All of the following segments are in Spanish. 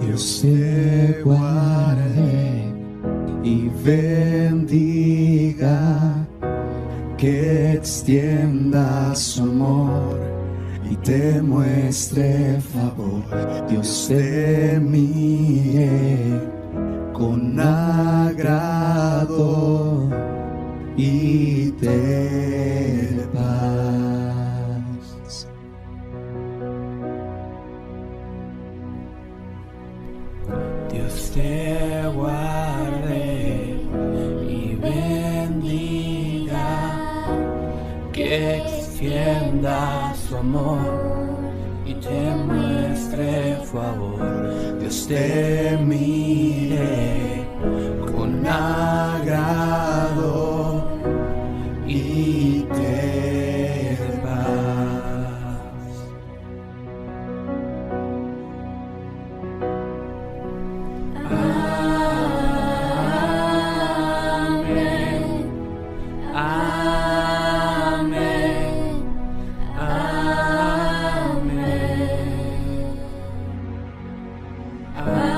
Dios te guarde y bendiga, que extienda su amor y te muestre favor. Dios te mire con agrado y te dé paz. Dios te guarde y bendiga, que extienda su amor y te muestre favor. Dios te mire con agrado y te dé paz. Amén. Amén. Amén.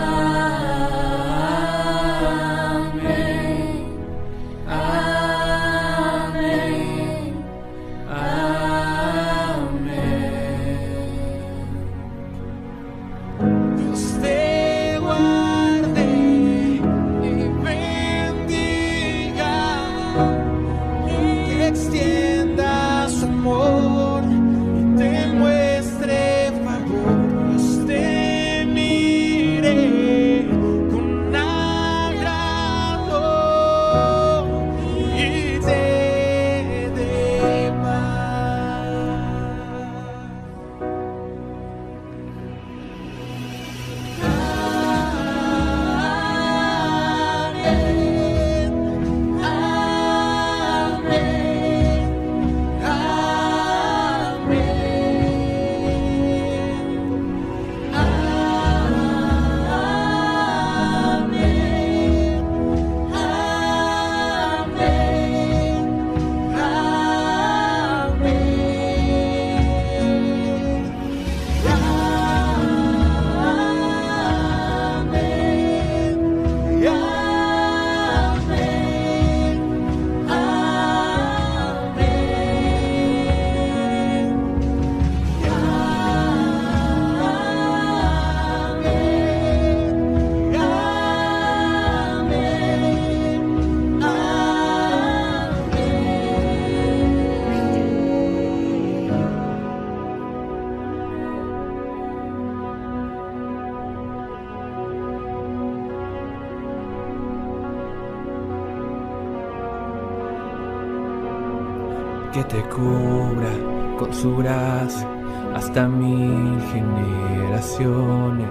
que te cubra con su gracia hasta 1000 generaciones,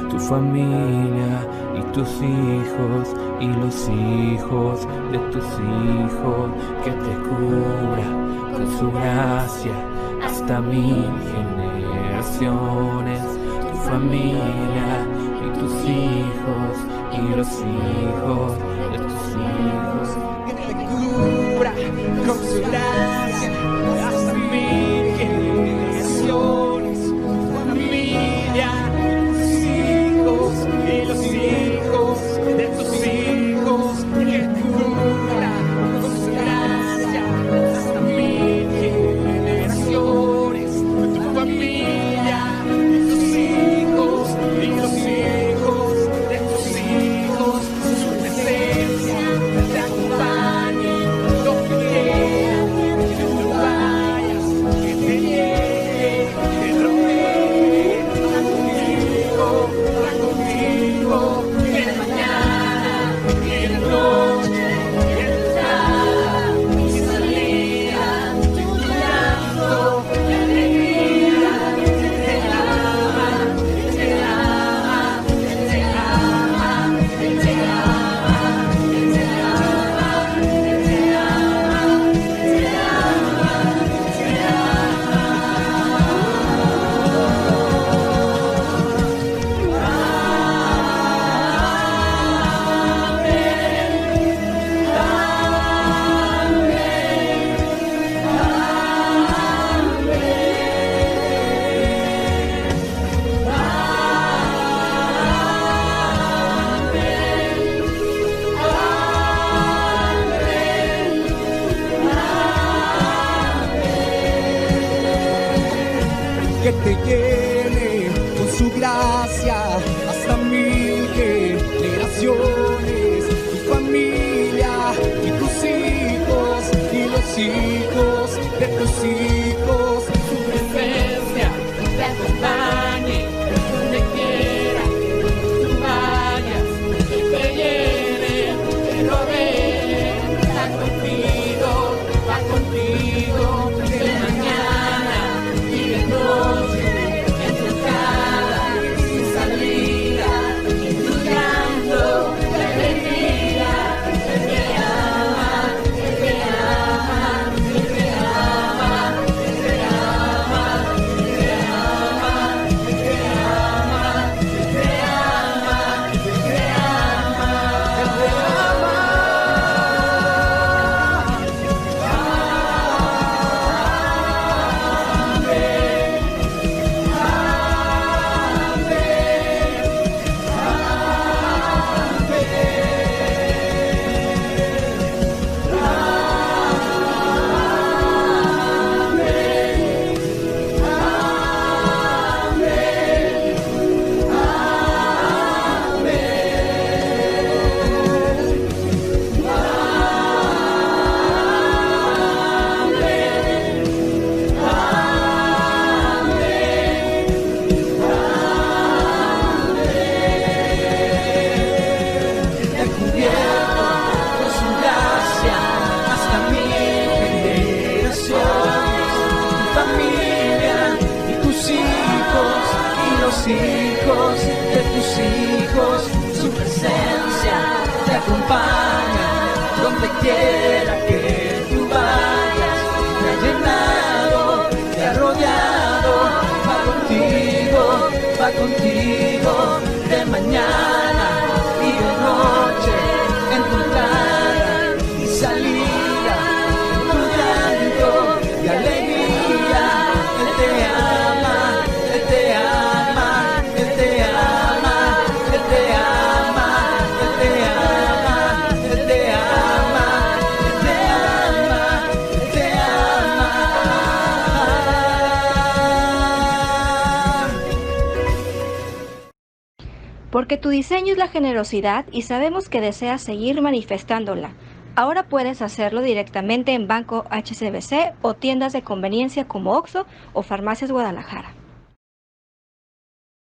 tu familia y tus hijos y los hijos de tus hijos, que te cubra con su gracia hasta 1000 generaciones, tu familia y tus hijos y los hijos de tus hijos, que te cubra con su gracia hasta 1000 generaciones, tu familia, tus hijos y los hijos de tus hijos, que te cubra con su gracia hasta 1000 generaciones, tu familia, tus hijos y los hijos de tus hijos, su presencia te acompañe donde quiera. te llene con su gracia hasta 1000 generaciones, tu familia y tus hijos y los hijos de tus hijos. Tu presencia te acompañe donde quiera tú vayas, que te llene, te rodee, va contigo de mañana y de noche, en tu entrada y salida, en tu llanto, de alegría. Él te ama, Él te ama, Él te ama, Él te ama, Él te ama, Él te ama, Él te ama, Él te ama, Él te Con su gracia hasta 1000 generaciones, tu familia y tus hijos y los hijos de tus hijos. Su presencia te acompaña donde quiera que tú vayas. Te ha llenado, te ha rodeado, va contigo de mañana y de noche, en tu entrada y salida, en tu llanto y alegría. Él te ama, Él te ama, Él te ama, Él te ama, Él te ama, Él te ama, Él te ama, Él te ama. Porque tu diseño es la generosidad y sabemos que deseas seguir manifestándola. Ahora puedes hacerlo directamente en Banco HSBC o tiendas de conveniencia como Oxxo o Farmacias Guadalajara.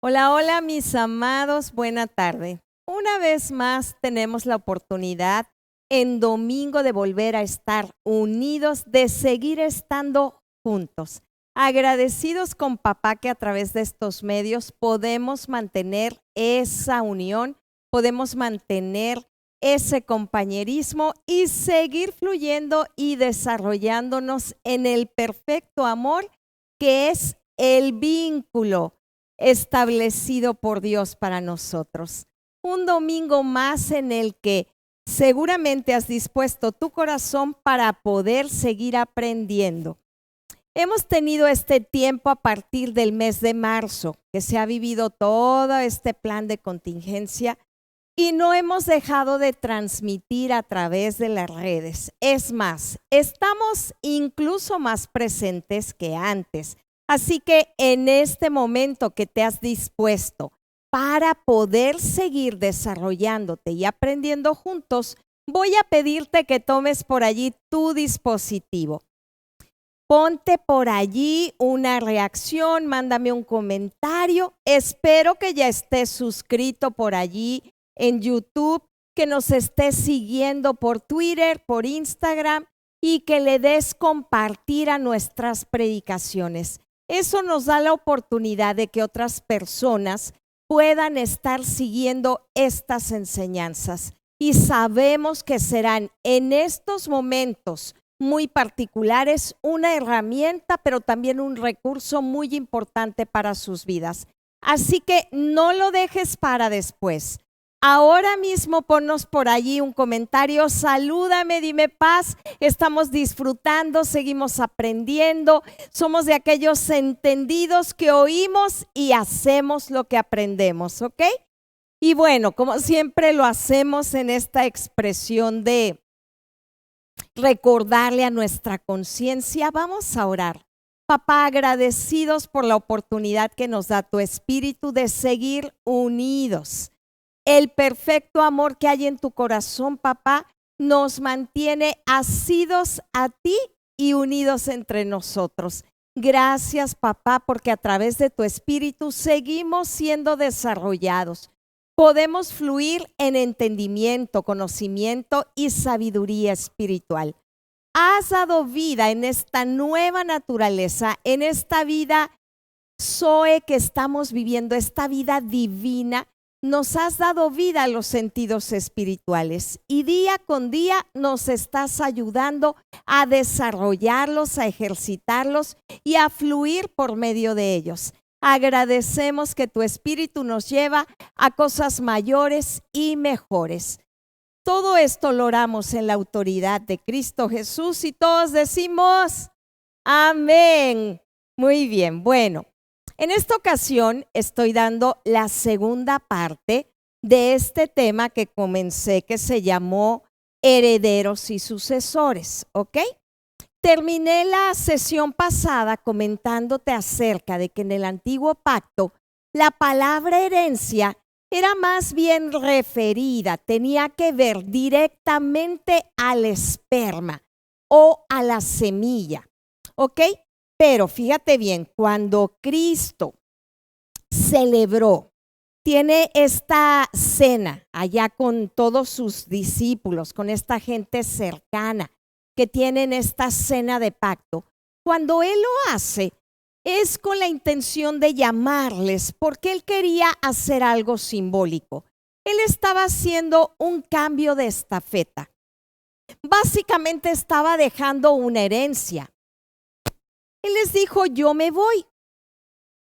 Hola, hola mis amados, buena tarde. Una vez más tenemos la oportunidad en domingo de volver a estar unidos, de seguir estando juntos. Agradecidos con papá que a través de estos medios podemos mantener esa unión, podemos mantener ese compañerismo y seguir fluyendo y desarrollándonos en el perfecto amor que es el vínculo establecido por Dios para nosotros. Un domingo más en el que seguramente has dispuesto tu corazón para poder seguir aprendiendo. Hemos tenido este tiempo a partir del mes de marzo, que se ha vivido todo este plan de contingencia y no hemos dejado de transmitir a través de las redes. Es más, estamos incluso más presentes que antes. Así que en este momento que te has dispuesto para poder seguir desarrollándote y aprendiendo juntos, voy a pedirte que tomes por allí tu dispositivo. Ponte por allí una reacción, mándame un comentario. Espero que ya estés suscrito por allí en YouTube, que nos estés siguiendo por Twitter, por Instagram y que le des compartir a nuestras predicaciones. Eso nos da la oportunidad de que otras personas puedan estar siguiendo estas enseñanzas y sabemos que serán en estos momentos muy particulares una herramienta, pero también un recurso muy importante para sus vidas. Así que no lo dejes para después. Ahora mismo ponnos por allí un comentario, salúdame, dime paz, estamos disfrutando, seguimos aprendiendo, somos de aquellos entendidos que oímos y hacemos lo que aprendemos, ¿ok? Y bueno, como siempre lo hacemos en esta expresión de recordarle a nuestra conciencia, vamos a orar. Papá, agradecidos por la oportunidad que nos da tu Espíritu de seguir unidos. El perfecto amor que hay en tu corazón, papá, nos mantiene asidos a ti y unidos entre nosotros. Gracias, papá, porque a través de tu Espíritu seguimos siendo desarrollados. Podemos fluir en entendimiento, conocimiento y sabiduría espiritual. Has dado vida en esta nueva naturaleza, en esta vida Zoe que estamos viviendo, esta vida divina. Nos has dado vida a los sentidos espirituales y día con día nos estás ayudando a desarrollarlos, a ejercitarlos y a fluir por medio de ellos. Agradecemos que tu Espíritu nos lleva a cosas mayores y mejores. Todo esto lo oramos en la autoridad de Cristo Jesús y todos decimos amén. Muy bien, bueno. En esta ocasión estoy dando la segunda parte de este tema que comencé, que se llamó herederos y sucesores, ¿ok? Terminé la sesión pasada comentándote acerca de que en el antiguo pacto la palabra herencia era más bien referida, tenía que ver directamente al esperma o a la semilla, ¿ok? Pero fíjate bien, cuando Cristo celebró, tiene esta cena allá con todos sus discípulos, con esta gente cercana que tienen esta cena de pacto, cuando Él lo hace, es con la intención de llamarles, porque Él quería hacer algo simbólico. Él estaba haciendo un cambio de estafeta. Básicamente estaba dejando una herencia. Él les dijo, yo me voy,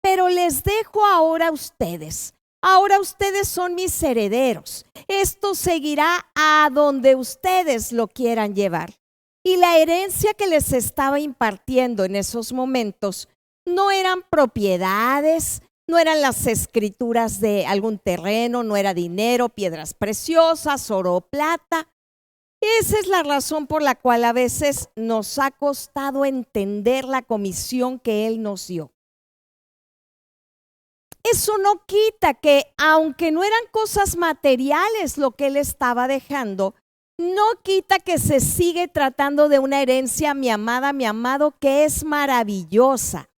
pero les dejo ahora a ustedes. Ahora ustedes son mis herederos. Esto seguirá a donde ustedes lo quieran llevar. Y la herencia que les estaba impartiendo en esos momentos no eran propiedades, no eran las escrituras de algún terreno, no era dinero, piedras preciosas, oro o plata. Esa es la razón por la cual a veces nos ha costado entender la comisión que Él nos dio. Eso no quita que, aunque no eran cosas materiales lo que Él estaba dejando, no quita que se sigue tratando de una herencia, mi amada, mi amado, que es maravillosa,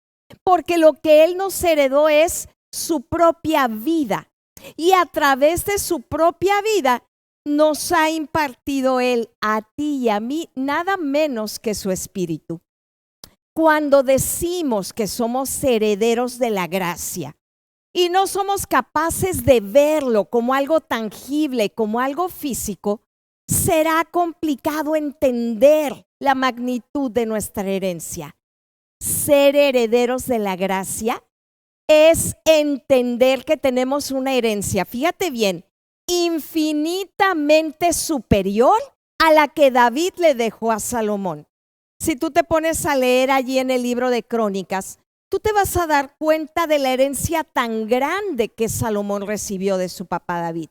porque lo que Él nos heredó es su propia vida y a través de su propia vida nos ha impartido Él a ti y a mí nada menos que su Espíritu. Cuando decimos que somos herederos de la gracia y no somos capaces de verlo como algo tangible, como algo físico, será complicado entender la magnitud de nuestra herencia. Ser herederos de la gracia es entender que tenemos una herencia, fíjate bien, infinitamente superior a la que David le dejó a Salomón. Si tú te pones a leer allí en el libro de Crónicas, tú te vas a dar cuenta de la herencia tan grande que Salomón recibió de su papá David.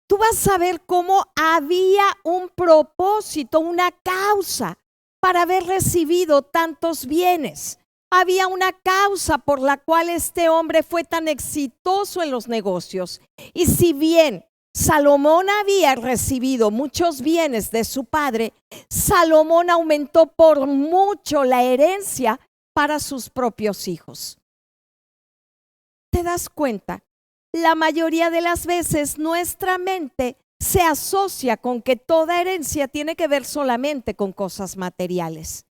Tú vas a ver cómo había un propósito, una causa para haber recibido tantos bienes. Había una causa por la cual este hombre fue tan exitoso en los negocios. Y si bien Salomón había recibido muchos bienes de su padre, Salomón aumentó por mucho la herencia para sus propios hijos. ¿Te das cuenta? La mayoría de las veces nuestra mente se asocia con que toda herencia tiene que ver solamente con cosas materiales.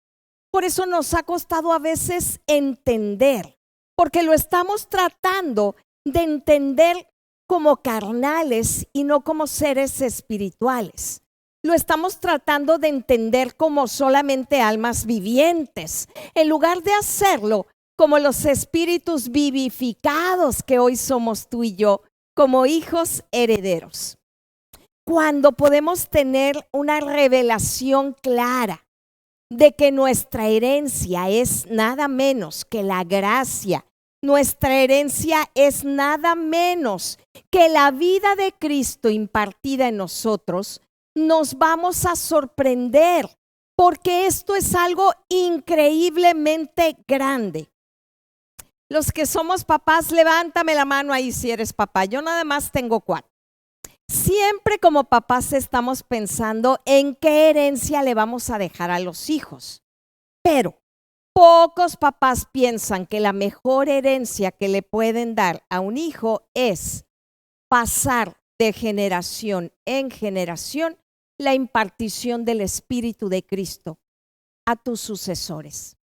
Por eso nos ha costado a veces entender, porque lo estamos tratando de entender como carnales y no como seres espirituales. Lo estamos tratando de entender como solamente almas vivientes, en lugar de hacerlo como los espíritus vivificados que hoy somos tú y yo, como hijos herederos. Cuando podemos tener una revelación clara de que nuestra herencia es nada menos que la gracia, nuestra herencia es nada menos que la vida de Cristo impartida en nosotros, nos vamos a sorprender porque esto es algo increíblemente grande. Los que somos papás, levántame la mano ahí si eres papá. Yo nada más tengo 4. Siempre como papás estamos pensando en qué herencia le vamos a dejar a los hijos. Pero pocos papás piensan que la mejor herencia que le pueden dar a un hijo es pasar de generación en generación la impartición del Espíritu de Cristo a tus sucesores.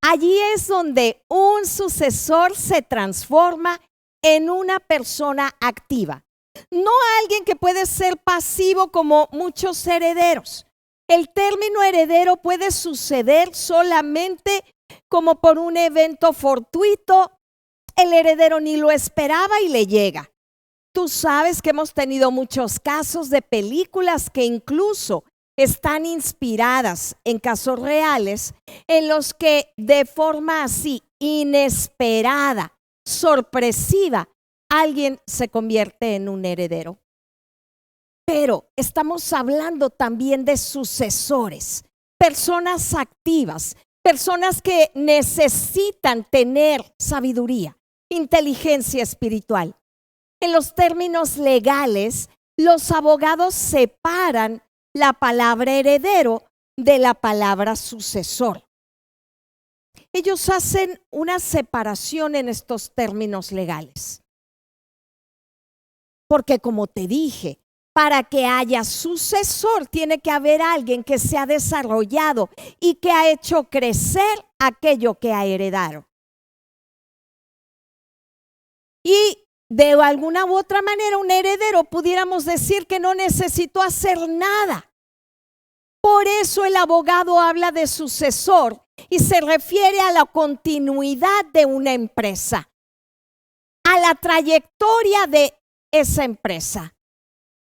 Allí es donde un sucesor se transforma en una persona activa. No alguien que puede ser pasivo como muchos herederos. El término heredero puede suceder solamente como por un evento fortuito. El heredero ni lo esperaba y le llega. Tú sabes que hemos tenido muchos casos de películas que incluso están inspiradas en casos reales en los que de forma así inesperada, sorpresiva, alguien se convierte en un heredero. Pero estamos hablando también de sucesores, personas activas, personas que necesitan tener sabiduría, inteligencia espiritual. En los términos legales, los abogados separan la palabra heredero de la palabra sucesor. Ellos hacen una separación en estos términos legales. Porque como te dije, para que haya sucesor tiene que haber alguien que se ha desarrollado y que ha hecho crecer aquello que ha heredado. Y de alguna u otra manera un heredero pudiéramos decir que no necesitó hacer nada. Por eso el abogado habla de sucesor y se refiere a la continuidad de una empresa, a la trayectoria de esa empresa.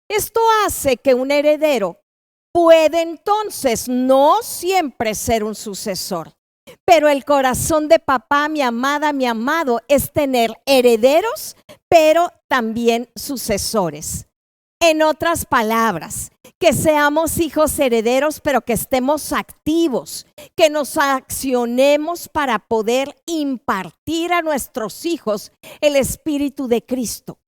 Esto hace que un heredero puede entonces no siempre ser un sucesor, pero el corazón de papá, mi amada, mi amado, es tener herederos, pero también sucesores. En otras palabras, que seamos hijos herederos, pero que estemos activos, que nos accionemos para poder impartir a nuestros hijos el Espíritu de Cristo.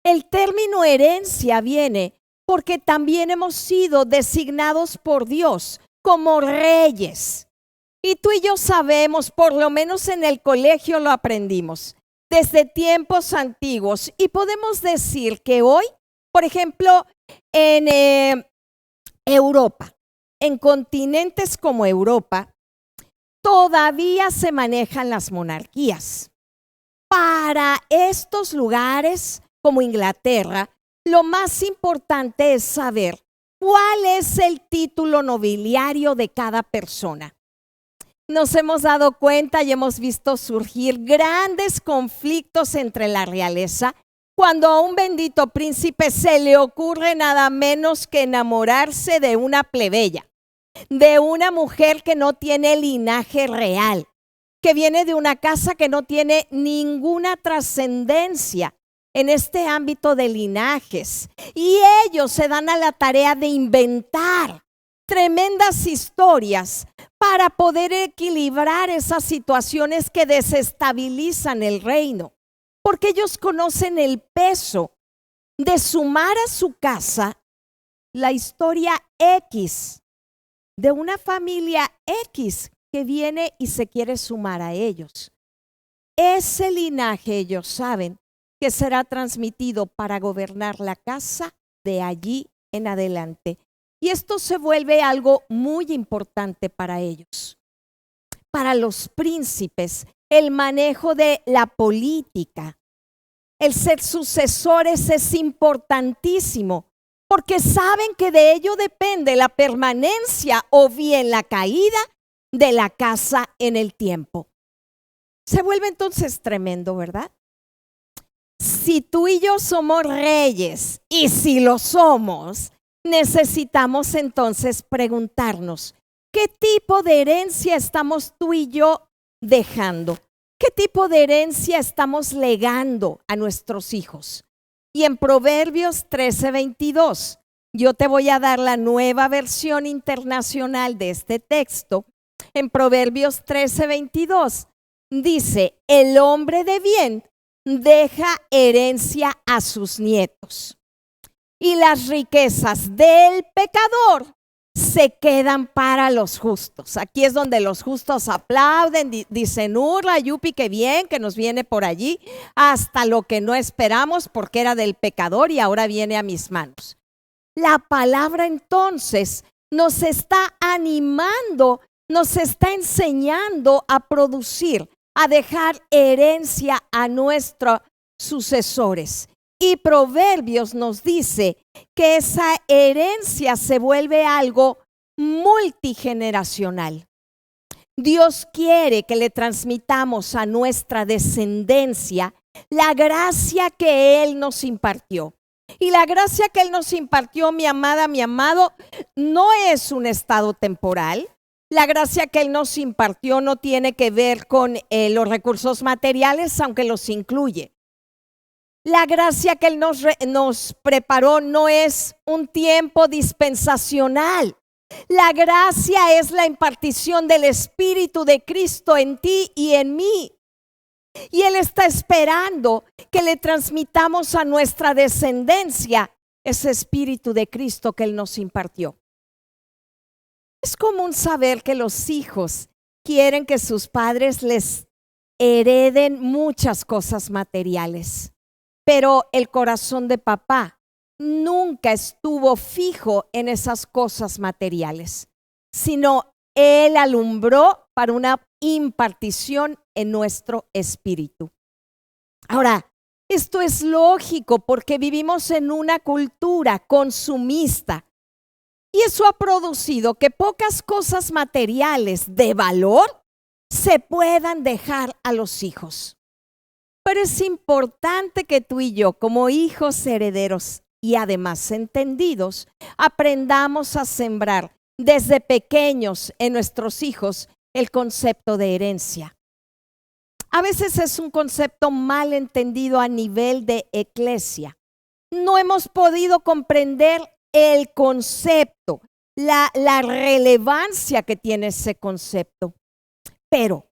El término herencia viene porque también hemos sido designados por Dios como reyes. Y tú y yo sabemos, por lo menos en el colegio lo aprendimos, desde tiempos antiguos. Y podemos decir que hoy, por ejemplo, en Europa, en continentes como Europa, todavía se manejan las monarquías. Para estos lugares, como Inglaterra, lo más importante es saber cuál es el título nobiliario de cada persona. Nos hemos dado cuenta y hemos visto surgir grandes conflictos entre la realeza cuando a un bendito príncipe se le ocurre nada menos que enamorarse de una plebeya, de una mujer que no tiene linaje real, que viene de una casa que no tiene ninguna trascendencia en este ámbito de linajes. Y ellos se dan a la tarea de inventar tremendas historias para poder equilibrar esas situaciones que desestabilizan el reino, porque ellos conocen el peso de sumar a su casa la historia X de una familia X que viene y se quiere sumar a ellos. Ese linaje ellos saben que será transmitido para gobernar la casa de allí en adelante. Y esto se vuelve algo muy importante para ellos. Para los príncipes, el manejo de la política, el ser sucesores es importantísimo, porque saben que de ello depende la permanencia o bien la caída de la casa en el tiempo. Se vuelve entonces tremendo, ¿verdad? Si tú y yo somos reyes, y si lo somos, necesitamos entonces preguntarnos, ¿qué tipo de herencia estamos tú y yo dejando? ¿Qué tipo de herencia estamos legando a nuestros hijos? Y en Proverbios 13:22 Yo te voy a dar la nueva versión internacional de este texto. En Proverbios 13:22 dice: el hombre de bien deja herencia a sus nietos, y las riquezas del pecador se quedan para los justos. Aquí es donde los justos aplauden, dicen: hurra, yupi, qué bien que nos viene por allí, hasta lo que no esperamos porque era del pecador y ahora viene a mis manos. La palabra entonces nos está animando, nos está enseñando a producir, a dejar herencia a nuestros sucesores. Y Proverbios nos dice que esa herencia se vuelve algo multigeneracional. Dios quiere que le transmitamos a nuestra descendencia la gracia que Él nos impartió. Y la gracia que Él nos impartió, mi amada, mi amado, no es un estado temporal. La gracia que Él nos impartió no tiene que ver con los recursos materiales, aunque los incluye. La gracia que Él nos preparó no es un tiempo dispensacional. La gracia es la impartición del Espíritu de Cristo en ti y en mí. Y Él está esperando que le transmitamos a nuestra descendencia ese Espíritu de Cristo que Él nos impartió. Es común saber que los hijos quieren que sus padres les hereden muchas cosas materiales, pero el corazón de papá nunca estuvo fijo en esas cosas materiales, sino Él alumbró para una impartición en nuestro espíritu. Ahora, esto es lógico porque vivimos en una cultura consumista y eso ha producido que pocas cosas materiales de valor se puedan dejar a los hijos. Pero es importante que tú y yo, como hijos herederos y además entendidos, aprendamos a sembrar desde pequeños en nuestros hijos el concepto de herencia. A veces es un concepto mal entendido a nivel de eclesia. No hemos podido comprender el concepto, la relevancia que tiene ese concepto. Pero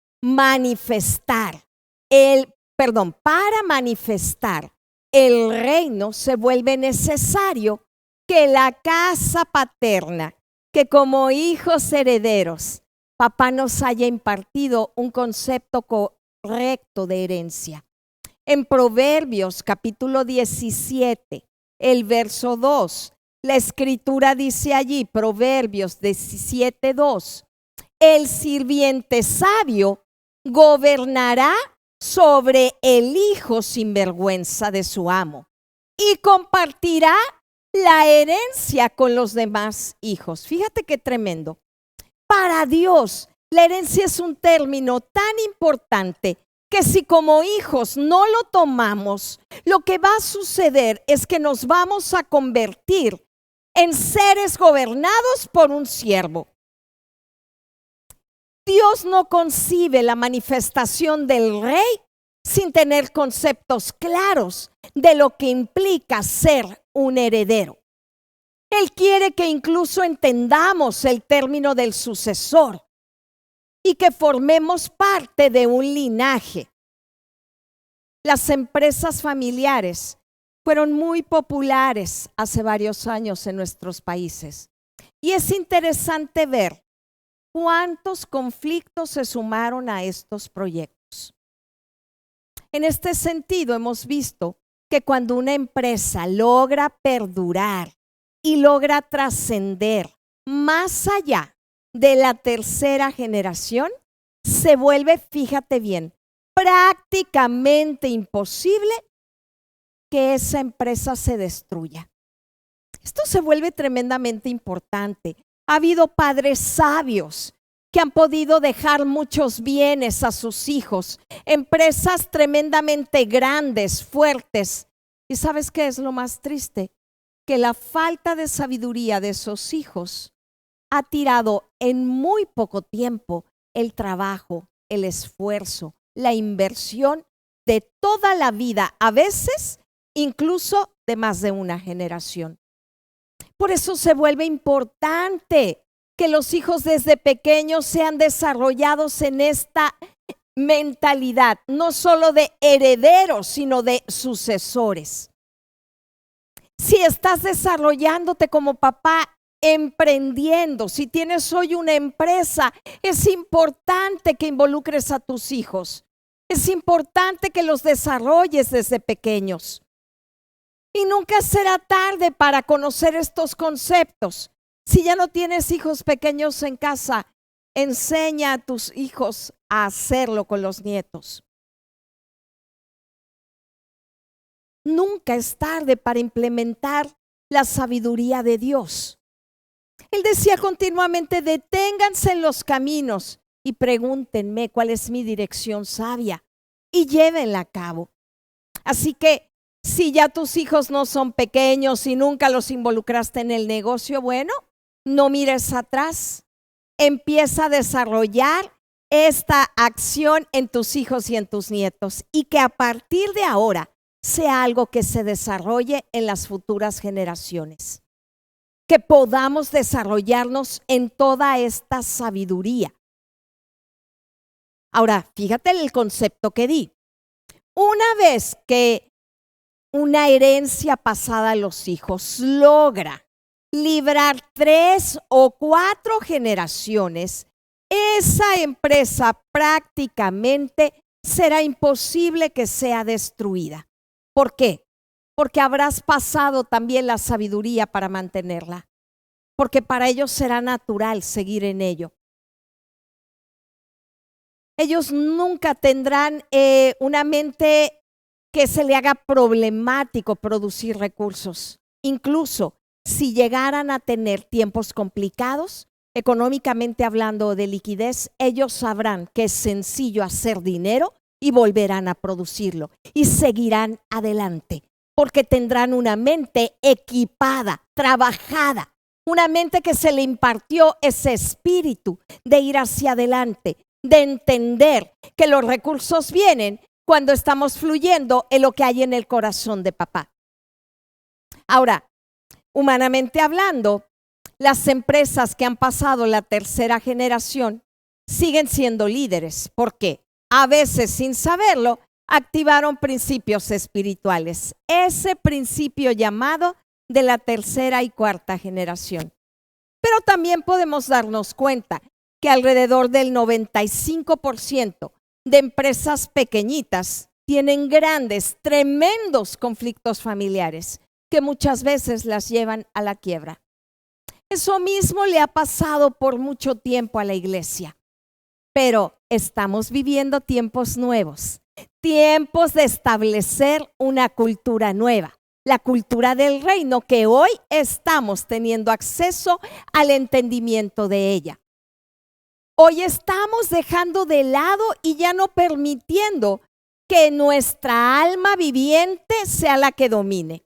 para manifestar el reino se vuelve necesario que la casa paterna, que como hijos herederos, papá nos haya impartido un concepto correcto de herencia. En Proverbios capítulo 17, el verso 2, la escritura dice allí, Proverbios 17:2, el sirviente sabio gobernará sobre el hijo sinvergüenza de su amo y compartirá la herencia con los demás hijos. Fíjate qué tremendo. Para Dios, la herencia es un término tan importante que si como hijos no lo tomamos, lo que va a suceder es que nos vamos a convertir en seres gobernados por un siervo. Dios no concibe la manifestación del rey sin tener conceptos claros de lo que implica ser un heredero. Él quiere que incluso entendamos el término del sucesor y que formemos parte de un linaje. Las empresas familiares fueron muy populares hace varios años en nuestros países. Y es interesante ver cuántos conflictos se sumaron a estos proyectos. En este sentido, hemos visto que cuando una empresa logra perdurar y logra trascender más allá de la tercera generación, se vuelve, fíjate bien, prácticamente imposible que esa empresa se destruya. Esto se vuelve tremendamente importante. Ha habido padres sabios que han podido dejar muchos bienes a sus hijos, empresas tremendamente grandes, fuertes. ¿Y sabes qué es lo más triste? Que la falta de sabiduría de esos hijos ha tirado en muy poco tiempo el trabajo, el esfuerzo, la inversión de toda la vida, a veces incluso de más de una generación. Por eso se vuelve importante que los hijos desde pequeños sean desarrollados en esta mentalidad, no solo de herederos, sino de sucesores. Si estás desarrollándote como papá, emprendiendo, si tienes hoy una empresa, es importante que involucres a tus hijos. Es importante que los desarrolles desde pequeños. Y nunca será tarde para conocer estos conceptos. Si ya no tienes hijos pequeños en casa, enseña a tus hijos a hacerlo con los nietos. Nunca es tarde para implementar la sabiduría de Dios. Él decía continuamente: deténganse en los caminos y pregúntenme cuál es mi dirección sabia y llévenla a cabo. Así que si ya tus hijos no son pequeños y nunca los involucraste en el negocio, bueno, no mires atrás. Empieza a desarrollar esta acción en tus hijos y en tus nietos, y que a partir de ahora sea algo que se desarrolle en las futuras generaciones. Que podamos desarrollarnos en toda esta sabiduría. Ahora, fíjate el concepto que di. Una vez que una herencia pasada a los hijos logra librar 3 o 4 generaciones, esa empresa prácticamente será imposible que sea destruida. ¿Por qué? Porque habrás pasado también la sabiduría para mantenerla. Porque para ellos será natural seguir en ello. Ellos nunca tendrán una mente que se le haga problemático producir recursos. Incluso si llegaran a tener tiempos complicados, económicamente hablando de liquidez, ellos sabrán que es sencillo hacer dinero y volverán a producirlo y seguirán adelante, porque tendrán una mente equipada, trabajada, una mente que se le impartió ese espíritu de ir hacia adelante, de entender que los recursos vienen cuando estamos fluyendo en lo que hay en el corazón de papá. Ahora, humanamente hablando, las empresas que han pasado la tercera generación siguen siendo líderes. ¿Por qué? A veces, sin saberlo, activaron principios espirituales. Ese principio llamado de la tercera y cuarta generación. Pero también podemos darnos cuenta que alrededor del 95% de empresas pequeñitas tienen grandes, tremendos conflictos familiares que muchas veces las llevan a la quiebra. Eso mismo le ha pasado por mucho tiempo a la iglesia. Pero estamos viviendo tiempos nuevos, tiempos de establecer una cultura nueva, la cultura del reino, que hoy estamos teniendo acceso al entendimiento de ella. Hoy estamos dejando de lado y ya no permitiendo que nuestra alma viviente sea la que domine.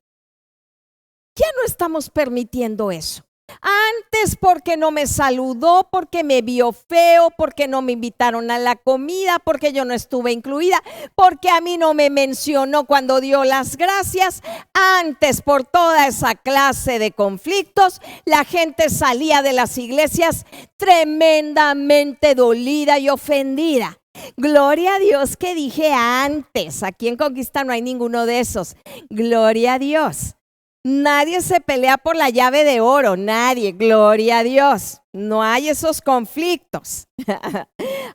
Ya no estamos permitiendo eso. Antes, porque no me saludó, porque me vio feo, porque no me invitaron a la comida, porque yo no estuve incluida, porque a mí no me mencionó cuando dio las gracias. Antes, por toda esa clase de conflictos, la gente salía de las iglesias tremendamente dolida y ofendida. Gloria a Dios que dije antes. Aquí en Conquista no hay ninguno de esos. Gloria a Dios. Nadie se pelea por la llave de oro, nadie, gloria a Dios. No hay esos conflictos.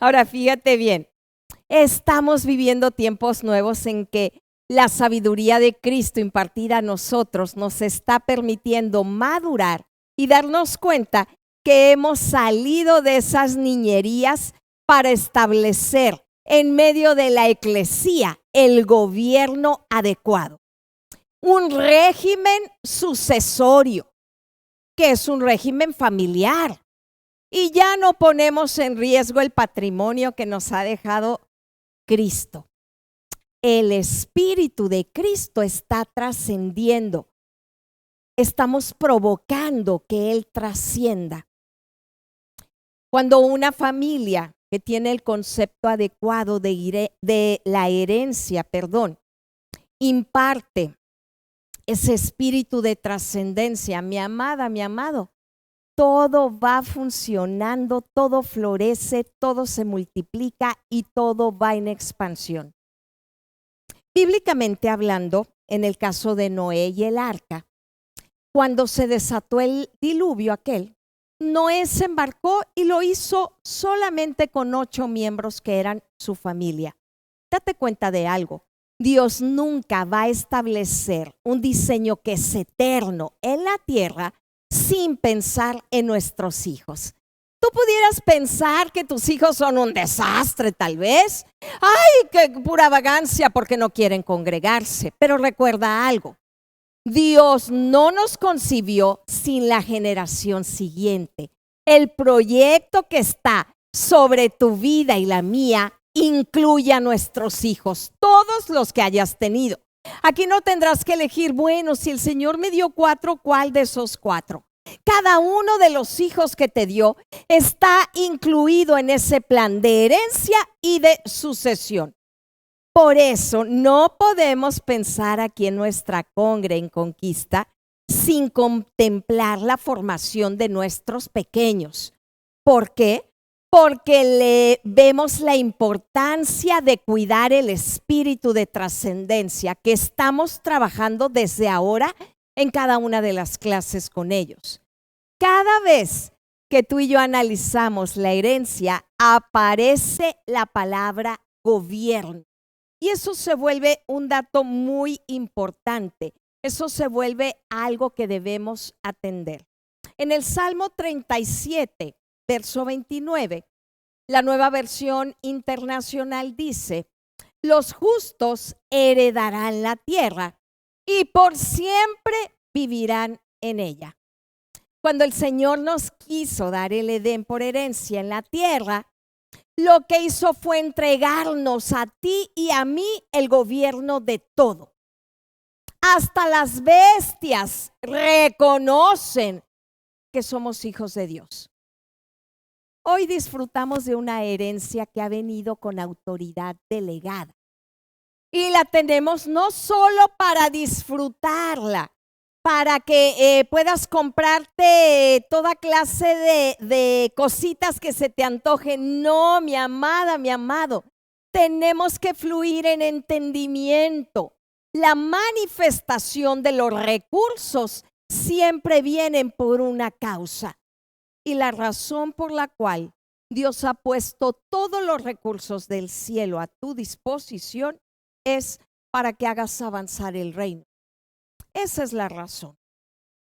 Ahora, fíjate bien, estamos viviendo tiempos nuevos en que la sabiduría de Cristo impartida a nosotros nos está permitiendo madurar y darnos cuenta que hemos salido de esas niñerías para establecer en medio de la eclesía el gobierno adecuado. Un régimen sucesorio, que es un régimen familiar. Y ya no ponemos en riesgo el patrimonio que nos ha dejado Cristo. El Espíritu de Cristo está trascendiendo. Estamos provocando que Él trascienda. Cuando una familia que tiene el concepto adecuado de la herencia, imparte ese espíritu de trascendencia, mi amada, mi amado, todo va funcionando, todo florece, todo se multiplica y todo va en expansión. Bíblicamente hablando, en el caso de Noé y el arca, cuando se desató el diluvio aquel, Noé se embarcó y lo hizo solamente con 8 miembros que eran su familia. Date cuenta de algo. Dios nunca va a establecer un diseño que es eterno en la tierra sin pensar en nuestros hijos. Tú pudieras pensar que tus hijos son un desastre, tal vez. ¡Ay, qué pura vagancia! Porque no quieren congregarse. Pero recuerda algo. Dios no nos concibió sin la generación siguiente. El proyecto que está sobre tu vida y la mía incluye a nuestros hijos, todos los que hayas tenido. Aquí no tendrás que elegir, bueno, si el Señor me dio 4, ¿cuál de esos 4? Cada uno de los hijos que te dio está incluido en ese plan de herencia y de sucesión. Por eso no podemos pensar aquí en nuestra congre en Conquista sin contemplar la formación de nuestros pequeños. ¿Por qué? Porque le vemos la importancia de cuidar el espíritu de trascendencia que estamos trabajando desde ahora en cada una de las clases con ellos. Cada vez que tú y yo analizamos la herencia, aparece la palabra gobierno. Y eso se vuelve un dato muy importante. Eso se vuelve algo que debemos atender. En el Salmo 37, verso 29, la Nueva Versión Internacional dice: los justos heredarán la tierra y por siempre vivirán en ella. Cuando el Señor nos quiso dar el Edén por herencia en la tierra, lo que hizo fue entregarnos a ti y a mí el gobierno de todo. Hasta las bestias reconocen que somos hijos de Dios. Hoy disfrutamos de una herencia que ha venido con autoridad delegada. Y la tenemos no solo para disfrutarla, para que puedas comprarte toda clase de cositas que se te antojen. No, mi amada, mi amado, tenemos que fluir en entendimiento. La manifestación de los recursos siempre vienen por una causa. Y la razón por la cual Dios ha puesto todos los recursos del cielo a tu disposición es para que hagas avanzar el reino. Esa es la razón.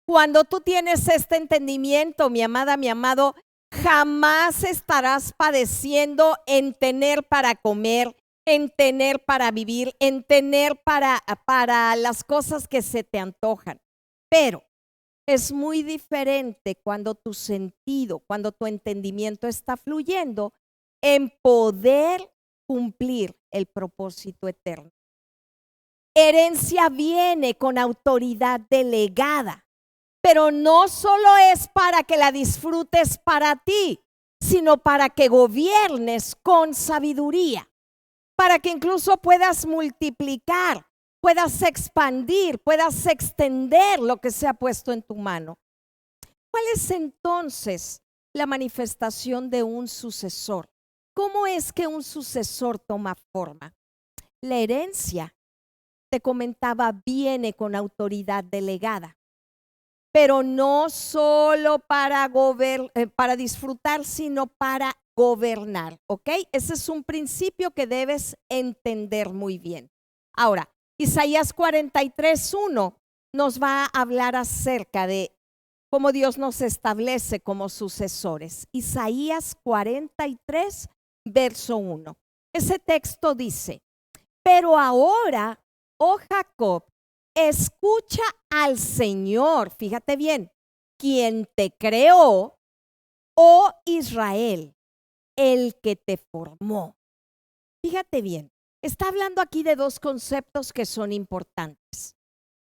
Cuando tú tienes este entendimiento, mi amada, mi amado, jamás estarás padeciendo en tener para comer, en tener para vivir, en tener para las cosas que se te antojan. Pero es muy diferente cuando tu sentido, cuando tu entendimiento está fluyendo en poder cumplir el propósito eterno. Herencia viene con autoridad delegada, pero no solo es para que la disfrutes para ti, sino para que gobiernes con sabiduría, para que incluso puedas multiplicar, puedas expandir, puedas extender lo que se ha puesto en tu mano. ¿Cuál es entonces la manifestación de un sucesor? ¿Cómo es que un sucesor toma forma? La herencia, te comentaba, viene con autoridad delegada, pero no solo para disfrutar, sino para gobernar, ¿ok? Ese es un principio que debes entender muy bien. Ahora, Isaías 43:1 nos va a hablar acerca de cómo Dios nos establece como sucesores. Isaías 43, verso 1. Ese texto dice: pero ahora, oh Jacob, escucha al Señor, fíjate bien, quien te creó, oh Israel, el que te formó. Fíjate bien, está hablando aquí de dos conceptos que son importantes.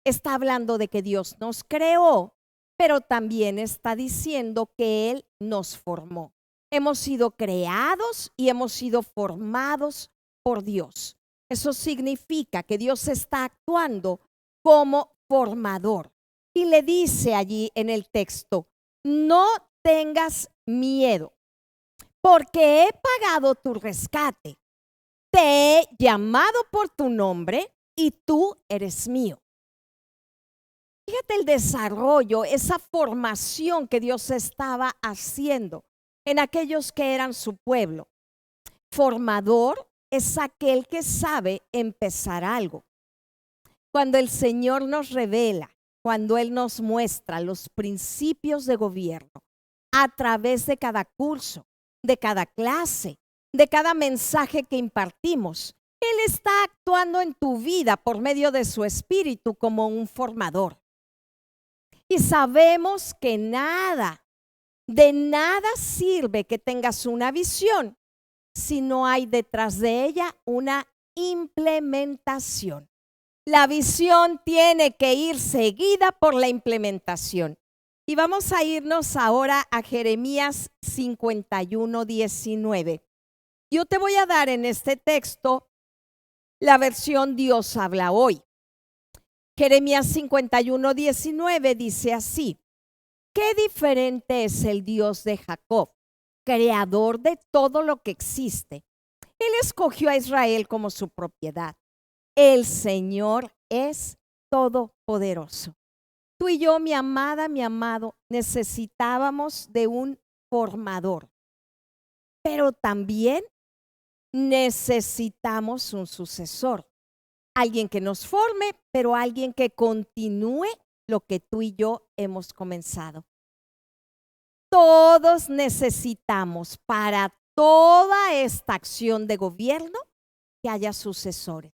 Está hablando de que Dios nos creó, pero también está diciendo que Él nos formó. Hemos sido creados y hemos sido formados por Dios. Eso significa que Dios está actuando como formador. Y le dice allí en el texto, no tengas miedo, porque he pagado tu rescate. Te he llamado por tu nombre y tú eres mío. Fíjate el desarrollo, esa formación que Dios estaba haciendo en aquellos que eran su pueblo. Formador es aquel que sabe empezar algo. Cuando el Señor nos revela, cuando Él nos muestra los principios de gobierno a través de cada curso, de cada clase, de cada mensaje que impartimos, Él está actuando en tu vida por medio de su espíritu como un formador. Y sabemos que de nada sirve que tengas una visión si no hay detrás de ella una implementación. La visión tiene que ir seguida por la implementación. Y vamos a irnos ahora a Jeremías 51:19. Yo te voy a dar en este texto la versión Dios habla hoy. Jeremías 51:19 dice así: qué diferente es el Dios de Jacob, creador de todo lo que existe. Él escogió a Israel como su propiedad. El Señor es todopoderoso. Tú y yo, mi amada, mi amado, necesitábamos de un formador, pero también necesitamos un sucesor. Alguien que nos forme, pero alguien que continúe lo que tú y yo hemos comenzado. Todos necesitamos para toda esta acción de gobierno que haya sucesores.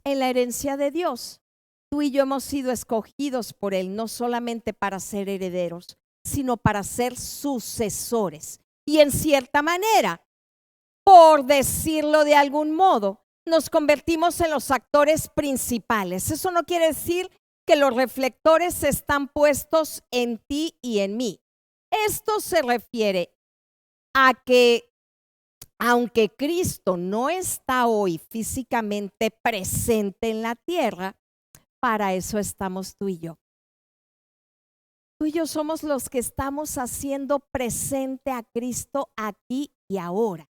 En la herencia de Dios, tú y yo hemos sido escogidos por Él no solamente para ser herederos, sino para ser sucesores. Y en cierta manera, por decirlo de algún modo, nos convertimos en los actores principales. Eso no quiere decir que los reflectores están puestos en ti y en mí. Esto se refiere a que, aunque Cristo no está hoy físicamente presente en la tierra, para eso estamos tú y yo. Tú y yo somos los que estamos haciendo presente a Cristo aquí y ahora.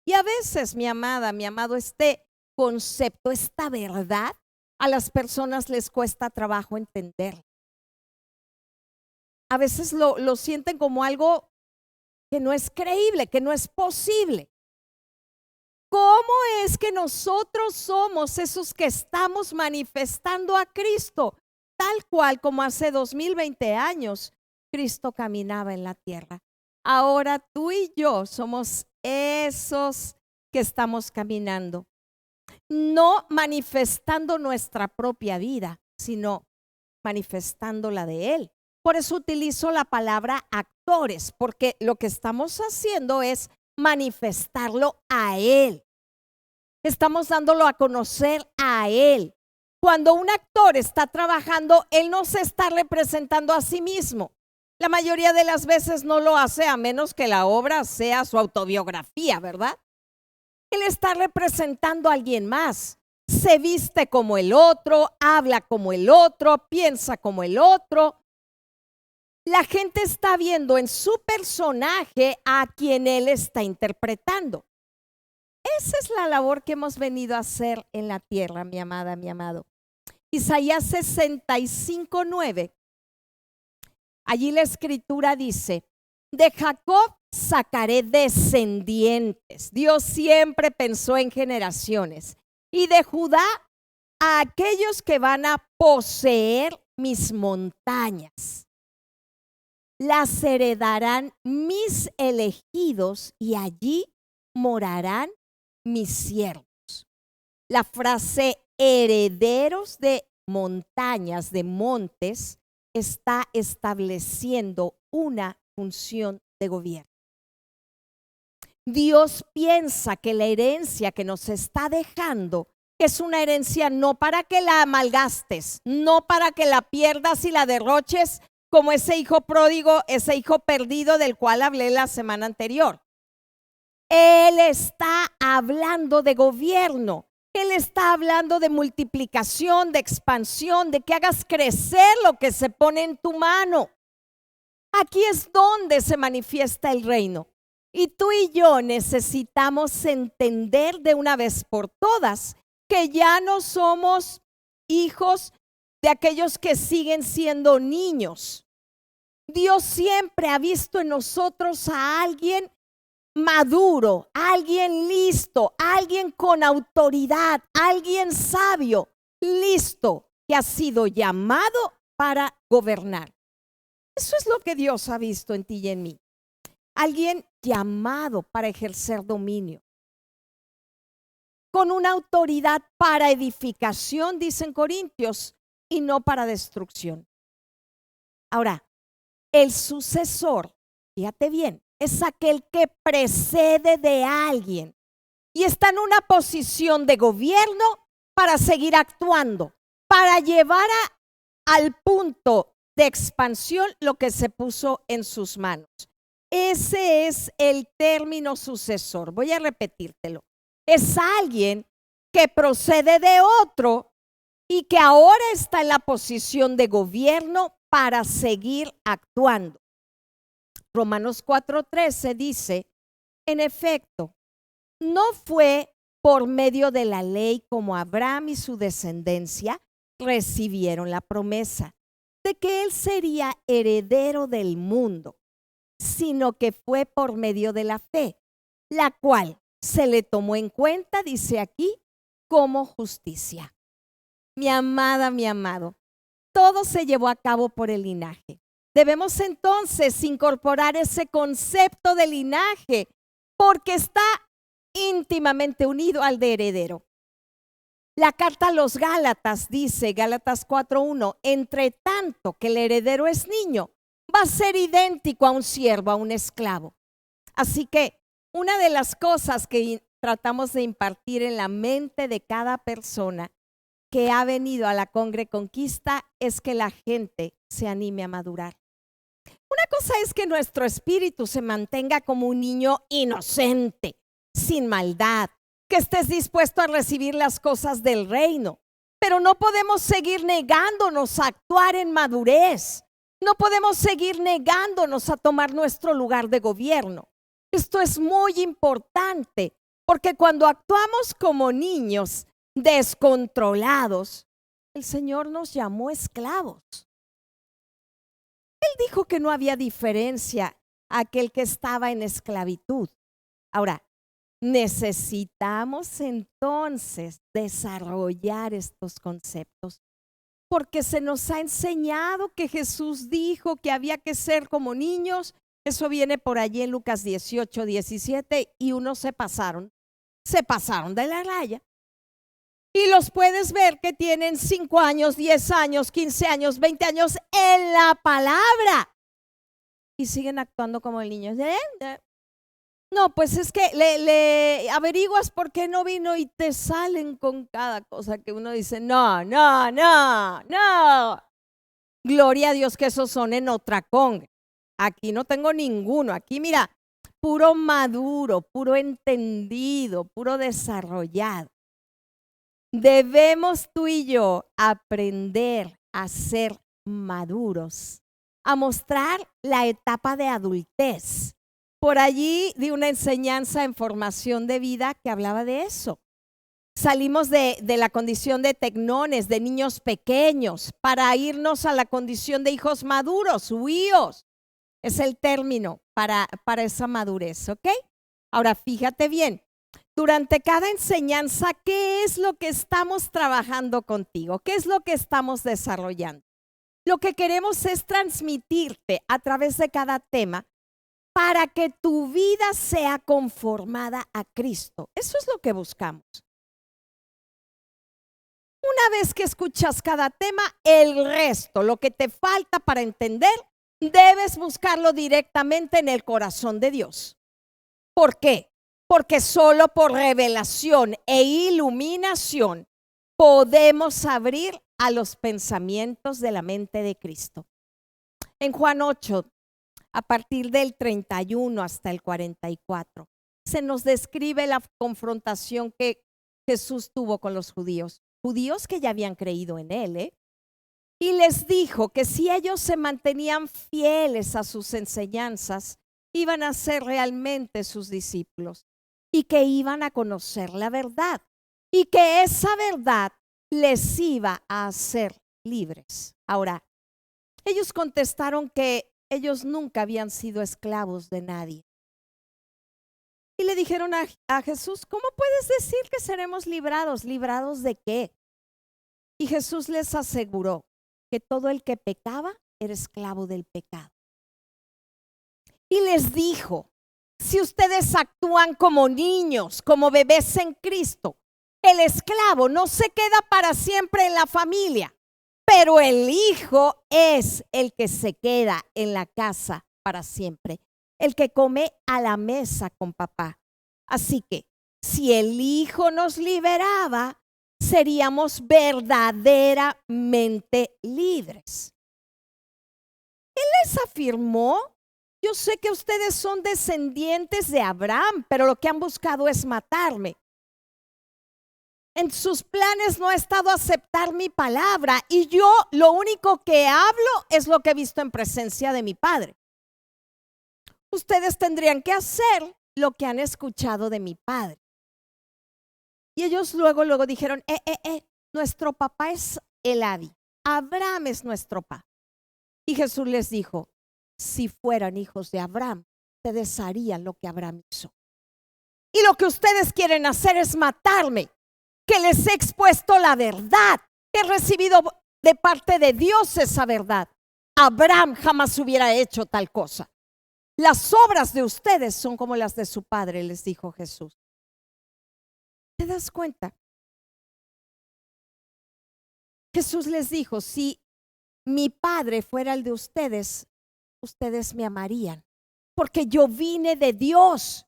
Y a veces, mi amada, mi amado, este concepto, esta verdad, a las personas les cuesta trabajo entender. A veces lo sienten como algo que no es creíble, que no es posible. ¿Cómo es que nosotros somos esos que estamos manifestando a Cristo? Tal cual como hace 2020 años Cristo caminaba en la tierra. Ahora tú y yo somos esos que estamos caminando. No manifestando nuestra propia vida, sino manifestando la de Él. Por eso utilizo la palabra actores, porque lo que estamos haciendo es manifestarlo a Él. Estamos dándolo a conocer a Él. Cuando un actor está trabajando, él no se está representando a sí mismo. La mayoría de las veces no lo hace a menos que la obra sea su autobiografía, ¿verdad? Él está representando a alguien más. Se viste como el otro, habla como el otro, piensa como el otro. La gente está viendo en su personaje a quien él está interpretando. Esa es la labor que hemos venido a hacer en la tierra, mi amada, mi amado. Isaías 65:9. Allí la escritura dice: de Jacob sacaré descendientes. Dios siempre pensó en generaciones. Y de Judá a aquellos que van a poseer mis montañas. Las heredarán mis elegidos y allí morarán mis siervos. La frase herederos de montañas, de montes, está estableciendo una función de gobierno. Dios piensa que la herencia que nos está dejando es una herencia no para que la malgastes, no para que la pierdas y la derroches como ese hijo pródigo, ese hijo perdido del cual hablé la semana anterior. Él está hablando de gobierno. Él está hablando de multiplicación, de expansión, de que hagas crecer lo que se pone en tu mano. Aquí es donde se manifiesta el reino. Y tú y yo necesitamos entender de una vez por todas que ya no somos hijos de aquellos que siguen siendo niños. Dios siempre ha visto en nosotros a alguien maduro, alguien listo, alguien con autoridad, alguien sabio, listo, que ha sido llamado para gobernar. Eso es lo que Dios ha visto en ti y en mí. Alguien llamado para ejercer dominio, con una autoridad para edificación, dicen Corintios, y no para destrucción. Ahora, el sucesor, fíjate bien, es aquel que precede de alguien y está en una posición de gobierno para seguir actuando, para llevar al punto de expansión lo que se puso en sus manos. Ese es el término sucesor. Voy a repetírtelo. Es alguien que procede de otro y que ahora está en la posición de gobierno para seguir actuando. Romanos 4:13 dice, en efecto, no fue por medio de la ley como Abraham y su descendencia recibieron la promesa de que él sería heredero del mundo, sino que fue por medio de la fe, la cual se le tomó en cuenta, dice aquí, como justicia. Mi amada, mi amado, todo se llevó a cabo por el linaje. Debemos entonces incorporar ese concepto de linaje porque está íntimamente unido al de heredero. La carta a los Gálatas dice, Gálatas 4:1, entre tanto que el heredero es niño, va a ser idéntico a un siervo, a un esclavo. Así que una de las cosas que tratamos de impartir en la mente de cada persona que ha venido a la Congre Conquista es que la gente se anime a madurar. Una cosa es que nuestro espíritu se mantenga como un niño inocente, sin maldad, que estés dispuesto a recibir las cosas del reino, pero no podemos seguir negándonos a actuar en madurez. No podemos seguir negándonos a tomar nuestro lugar de gobierno. Esto es muy importante, porque cuando actuamos como niños descontrolados, el Señor nos llamó esclavos. Él dijo que no había diferencia a aquel que estaba en esclavitud. Ahora, necesitamos entonces desarrollar estos conceptos, porque se nos ha enseñado que Jesús dijo que había que ser como niños. Eso viene por allí en Lucas 18:17 y unos se pasaron de la raya. Y los puedes ver que tienen 5 años, 10 años, 15 años, 20 años en la palabra y siguen actuando como el niño. No, pues es que le averiguas por qué no vino y te salen con cada cosa que uno dice, no. Gloria a Dios que esos son en otra Congre. Aquí no tengo ninguno. Aquí mira, puro maduro, puro entendido, puro desarrollado. Debemos tú y yo aprender a ser maduros, a mostrar la etapa de adultez. Por allí di una enseñanza en formación de vida que hablaba de eso. Salimos de la condición de tecnones, de niños pequeños, para irnos a la condición de hijos maduros, huíos. Es el término para esa madurez, ¿ok? Ahora fíjate bien, durante cada enseñanza, ¿qué es lo que estamos trabajando contigo? ¿Qué es lo que estamos desarrollando? Lo que queremos es transmitirte a través de cada tema para que tu vida sea conformada a Cristo. Eso es lo que buscamos. Una vez que escuchas cada tema, el resto, lo que te falta para entender, debes buscarlo directamente en el corazón de Dios. ¿Por qué? Porque solo por revelación e iluminación podemos abrir a los pensamientos de la mente de Cristo. En Juan 8, a partir del 31 hasta el 44, se nos describe la confrontación que Jesús tuvo con los judíos que ya habían creído en él, y les dijo que si ellos se mantenían fieles a sus enseñanzas, iban a ser realmente sus discípulos y que iban a conocer la verdad y que esa verdad les iba a hacer libres. Ahora, ellos contestaron que ellos nunca habían sido esclavos de nadie. Y le dijeron a Jesús, ¿cómo puedes decir que seremos librados? ¿Librados de qué? Y Jesús les aseguró que todo el que pecaba era esclavo del pecado. Y les dijo, si ustedes actúan como niños, como bebés en Cristo, el esclavo no se queda para siempre en la familia, pero el hijo es el que se queda en la casa para siempre, el que come a la mesa con papá. Así que si el hijo nos liberaba, seríamos verdaderamente libres. Él les afirmó, yo sé que ustedes son descendientes de Abraham, pero lo que han buscado es matarme. En sus planes no ha estado aceptar mi palabra y yo lo único que hablo es lo que he visto en presencia de mi Padre. Ustedes tendrían que hacer lo que han escuchado de mi Padre. Y ellos luego dijeron, nuestro papá es Eladi, Abraham es nuestro papá. Y Jesús les dijo, si fueran hijos de Abraham, ustedes harían lo que Abraham hizo. Y lo que ustedes quieren hacer es matarme, que les he expuesto la verdad, he recibido de parte de Dios esa verdad. Abraham jamás hubiera hecho tal cosa. Las obras de ustedes son como las de su padre, les dijo Jesús. ¿Te das cuenta? Jesús les dijo, si mi Padre fuera el de ustedes, ustedes me amarían, porque yo vine de Dios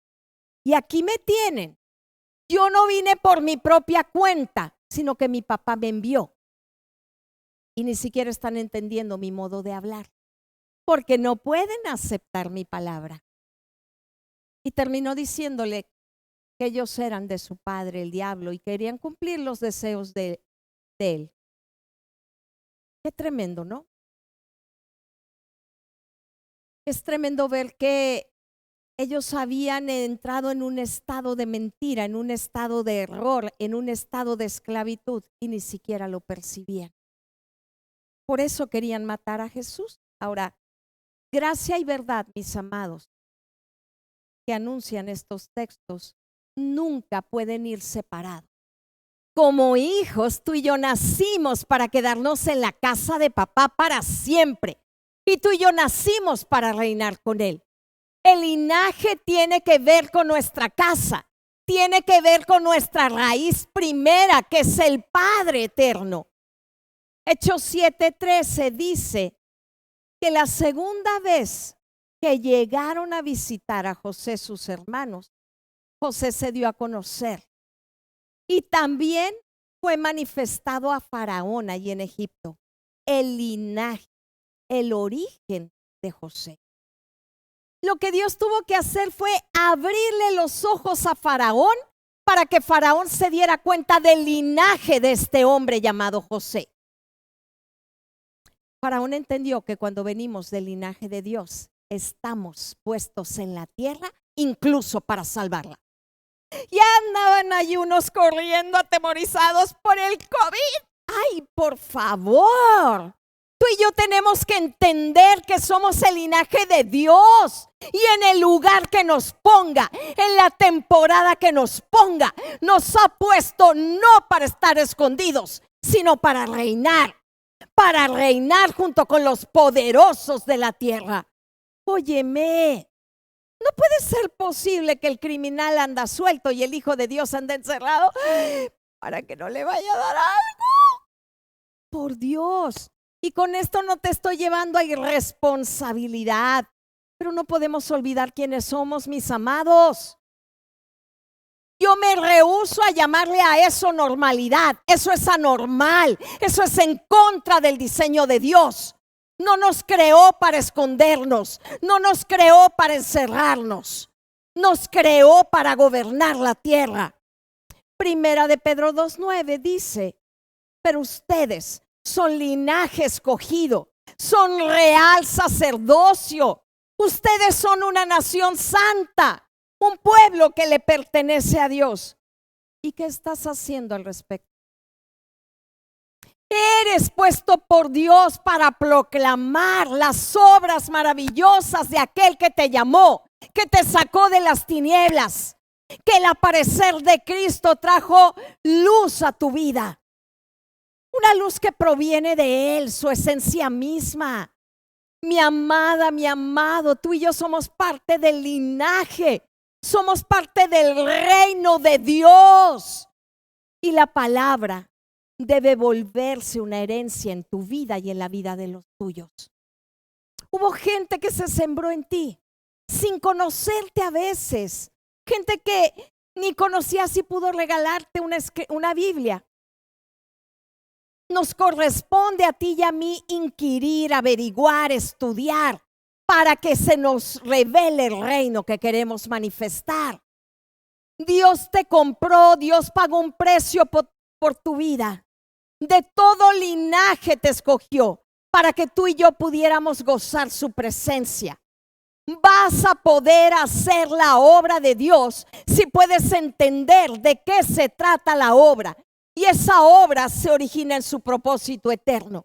y aquí me tienen. Yo no vine por mi propia cuenta, sino que mi papá me envió. Y ni siquiera están entendiendo mi modo de hablar, porque no pueden aceptar mi palabra. Y terminó diciéndole que ellos eran de su padre, el diablo, y querían cumplir los deseos de él. Qué tremendo, ¿no? Es tremendo ver que ellos habían entrado en un estado de mentira, en un estado de error, en un estado de esclavitud y ni siquiera lo percibían. Por eso querían matar a Jesús. Ahora, gracia y verdad, mis amados, que anuncian estos textos, nunca pueden ir separados. Como hijos, tú y yo nacimos para quedarnos en la casa de papá para siempre. Y tú y yo nacimos para reinar con él. El linaje tiene que ver con nuestra casa, tiene que ver con nuestra raíz primera, que es el Padre eterno. Hechos 7:13 dice que la segunda vez que llegaron a visitar a José sus hermanos, José se dio a conocer y también fue manifestado a Faraón allí en Egipto, el linaje, el origen de José. Lo que Dios tuvo que hacer fue abrirle los ojos a Faraón para que Faraón se diera cuenta del linaje de este hombre llamado José. Faraón entendió que cuando venimos del linaje de Dios, estamos puestos en la tierra incluso para salvarla. Ya andaban allí unos corriendo atemorizados por el COVID. ¡Ay, por favor! Tú y yo tenemos que entender que somos el linaje de Dios y en el lugar que nos ponga, en la temporada que nos ponga, nos ha puesto no para estar escondidos, sino para reinar junto con los poderosos de la tierra. Óyeme, no puede ser posible que el criminal anda suelto y el Hijo de Dios anda encerrado para que no le vaya a dar algo. Por Dios. Y con esto no te estoy llevando a irresponsabilidad, pero no podemos olvidar quiénes somos, mis amados. Yo me rehúso a llamarle a eso normalidad. Eso es anormal. Eso es en contra del diseño de Dios. No nos creó para escondernos. No nos creó para encerrarnos. Nos creó para gobernar la tierra. Primera de Pedro 2:9 dice, pero ustedes son linaje escogido, son real sacerdocio, ustedes son una nación santa, un pueblo que le pertenece a Dios. ¿Y qué estás haciendo al respecto? Eres puesto por Dios para proclamar las obras maravillosas de aquel que te llamó, que te sacó de las tinieblas, que el aparecer de Cristo trajo luz a tu vida. Una luz que proviene de Él, su esencia misma. Mi amada, mi amado, tú y yo somos parte del linaje, somos parte del reino de Dios. Y la palabra debe volverse una herencia en tu vida y en la vida de los tuyos. Hubo gente que se sembró en ti, sin conocerte a veces. Gente que ni conocías y pudo regalarte una Biblia. Nos corresponde a ti y a mí inquirir, averiguar, estudiar, para que se nos revele el reino que queremos manifestar. Dios te compró, Dios pagó un precio por tu vida. De todo linaje te escogió para que tú y yo pudiéramos gozar su presencia. Vas a poder hacer la obra de Dios si puedes entender de qué se trata la obra. Y esa obra se origina en su propósito eterno.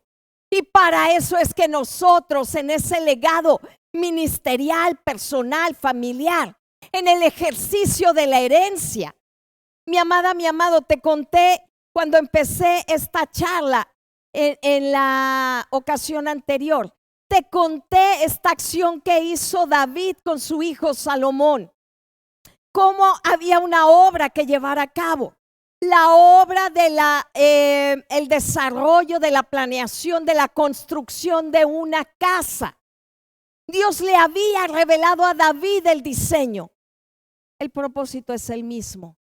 Y para eso es que nosotros en ese legado ministerial, personal, familiar, en el ejercicio de la herencia. Mi amada, mi amado, te conté cuando empecé esta charla en la ocasión anterior. Te conté esta acción que hizo David con su hijo Salomón. Cómo había una obra que llevar a cabo. La obra de el desarrollo, de la planeación, de la construcción de una casa. Dios le había revelado a David el diseño. El propósito es el mismo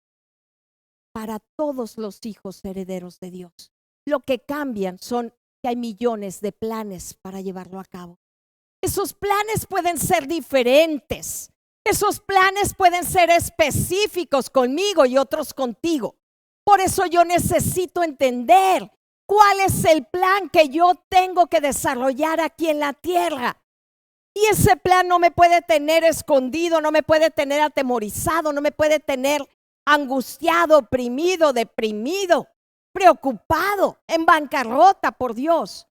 para todos los hijos herederos de Dios. Lo que cambian son que hay millones de planes para llevarlo a cabo. Esos planes pueden ser diferentes. Esos planes pueden ser específicos conmigo y otros contigo. Por eso yo necesito entender cuál es el plan que yo tengo que desarrollar aquí en la tierra. Y ese plan no me puede tener escondido, no me puede tener atemorizado, no me puede tener angustiado, oprimido, deprimido, preocupado, en bancarrota por Dios.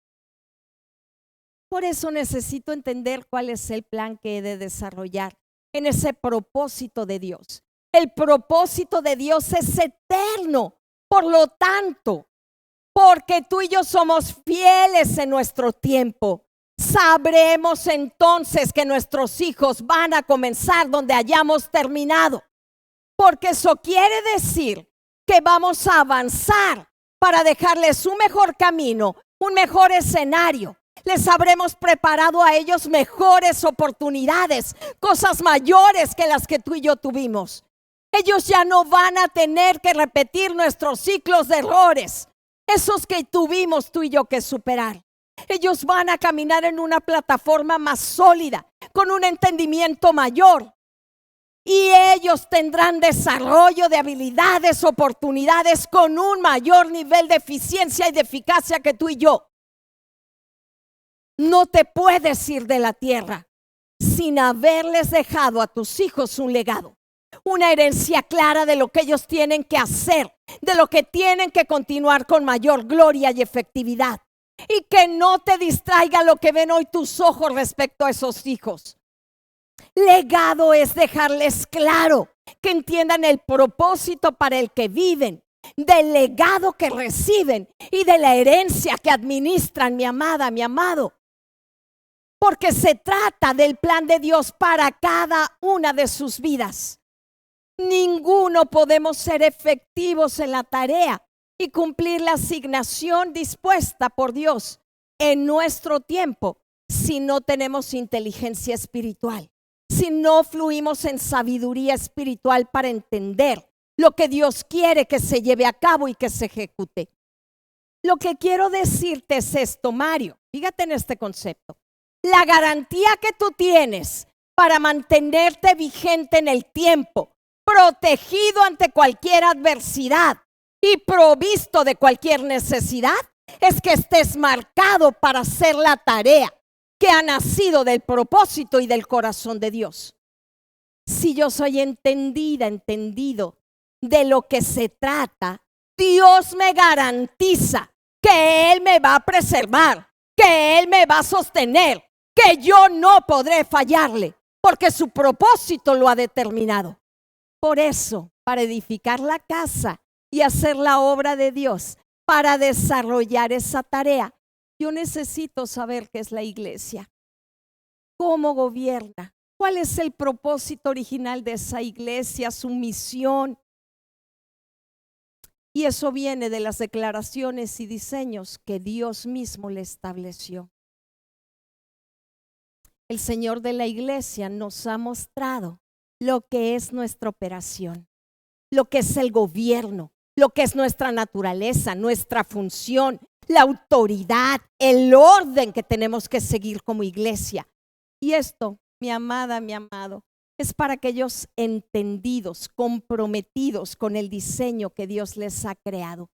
Por eso necesito entender cuál es el plan que he de desarrollar en ese propósito de Dios. El propósito de Dios es eterno. Por lo tanto, porque tú y yo somos fieles en nuestro tiempo, sabremos entonces que nuestros hijos van a comenzar donde hayamos terminado. Porque eso quiere decir que vamos a avanzar para dejarles un mejor camino, un mejor escenario. Les habremos preparado a ellos mejores oportunidades, cosas mayores que las que tú y yo tuvimos. Ellos ya no van a tener que repetir nuestros ciclos de errores, esos que tuvimos tú y yo que superar. Ellos van a caminar en una plataforma más sólida, con un entendimiento mayor. Y ellos tendrán desarrollo de habilidades, oportunidades con un mayor nivel de eficiencia y de eficacia que tú y yo. No te puedes ir de la tierra sin haberles dejado a tus hijos un legado. Una herencia clara de lo que ellos tienen que hacer, de lo que tienen que continuar con mayor gloria y efectividad. Y que no te distraiga lo que ven hoy tus ojos respecto a esos hijos. Legado es dejarles claro que entiendan el propósito para el que viven, del legado que reciben y de la herencia que administran, mi amada, mi amado. Porque se trata del plan de Dios para cada una de sus vidas. Ninguno podemos ser efectivos en la tarea y cumplir la asignación dispuesta por Dios en nuestro tiempo si no tenemos inteligencia espiritual, si no fluimos en sabiduría espiritual para entender lo que Dios quiere que se lleve a cabo y que se ejecute. Lo que quiero decirte es esto, Mario, fíjate en este concepto. La garantía que tú tienes para mantenerte vigente en el tiempo, protegido ante cualquier adversidad y provisto de cualquier necesidad, es que estés marcado para hacer la tarea que ha nacido del propósito y del corazón de Dios. Si yo soy entendido de lo que se trata, Dios me garantiza que Él me va a preservar, que Él me va a sostener, que yo no podré fallarle, porque su propósito lo ha determinado. Por eso, para edificar la casa y hacer la obra de Dios, para desarrollar esa tarea, yo necesito saber qué es la iglesia, cómo gobierna, cuál es el propósito original de esa iglesia, su misión. Y eso viene de las declaraciones y diseños que Dios mismo le estableció. El Señor de la iglesia nos ha mostrado lo que es nuestra operación, lo que es el gobierno, lo que es nuestra naturaleza, nuestra función, la autoridad, el orden que tenemos que seguir como iglesia. Y esto, mi amada, mi amado, es para aquellos entendidos, comprometidos con el diseño que Dios les ha creado.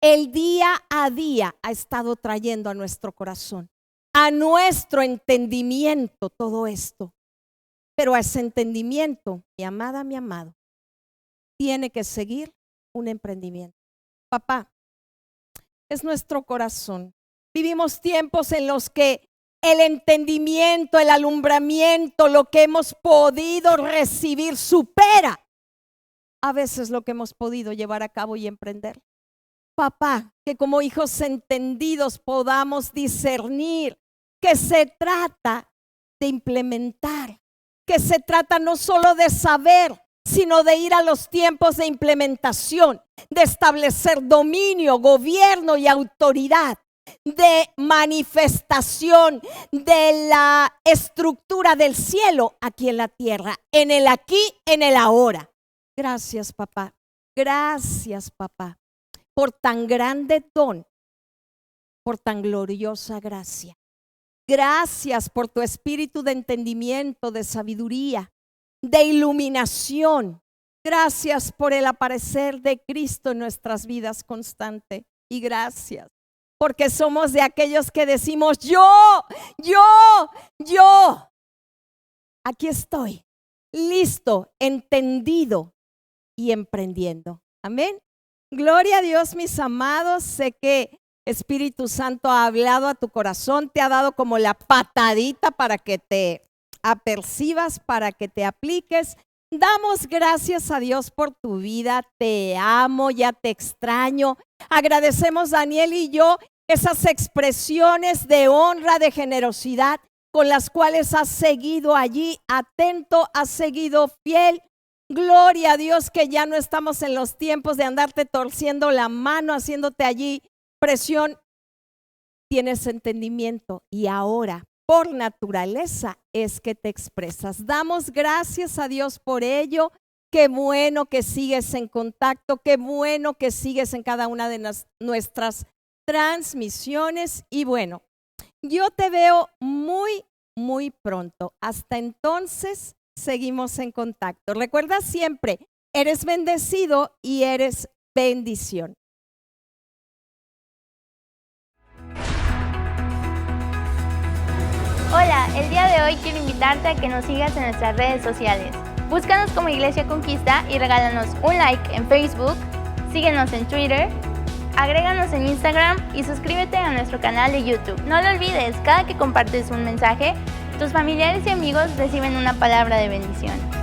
El día a día ha estado trayendo a nuestro corazón, a nuestro entendimiento todo esto. Pero a ese entendimiento, mi amada, mi amado, tiene que seguir un emprendimiento. Papá, es nuestro corazón. Vivimos tiempos en los que el entendimiento, el alumbramiento, lo que hemos podido recibir supera a veces lo que hemos podido llevar a cabo y emprender. Papá, que como hijos entendidos podamos discernir que se trata de implementar, que se trata no solo de saber, sino de ir a los tiempos de implementación, de establecer dominio, gobierno y autoridad, de manifestación de la estructura del cielo aquí en la tierra, en el aquí, en el ahora. Gracias, papá. Gracias, papá, por tan grande don, por tan gloriosa gracia. Gracias por tu espíritu de entendimiento, de sabiduría, de iluminación. Gracias por el aparecer de Cristo en nuestras vidas constante. Y gracias porque somos de aquellos que decimos yo. Aquí estoy, listo, entendido y emprendiendo. Amén. Gloria a Dios, mis amados. Sé que Espíritu Santo ha hablado a tu corazón, te ha dado como la patadita para que te apercibas, para que te apliques. Damos gracias a Dios por tu vida, te amo, ya te extraño. Agradecemos, Daniel y yo, esas expresiones de honra, de generosidad con las cuales has seguido allí, atento, has seguido fiel. Gloria a Dios que ya no estamos en los tiempos de andarte torciendo la mano, haciéndote allí presión. Tienes entendimiento y ahora, por naturaleza, es que te expresas. Damos gracias a Dios por ello. Qué bueno que sigues en contacto, qué bueno que sigues en cada una de nuestras transmisiones. Y bueno, yo te veo muy, muy pronto. Hasta entonces, seguimos en contacto. Recuerda siempre, eres bendecido y eres bendición. Hola, el día de hoy quiero invitarte a que nos sigas en nuestras redes sociales. Búscanos como Iglesia Conquista y regálanos un like en Facebook, síguenos en Twitter, agréganos en Instagram y suscríbete a nuestro canal de YouTube. No lo olvides, cada que compartes un mensaje, tus familiares y amigos reciben una palabra de bendición.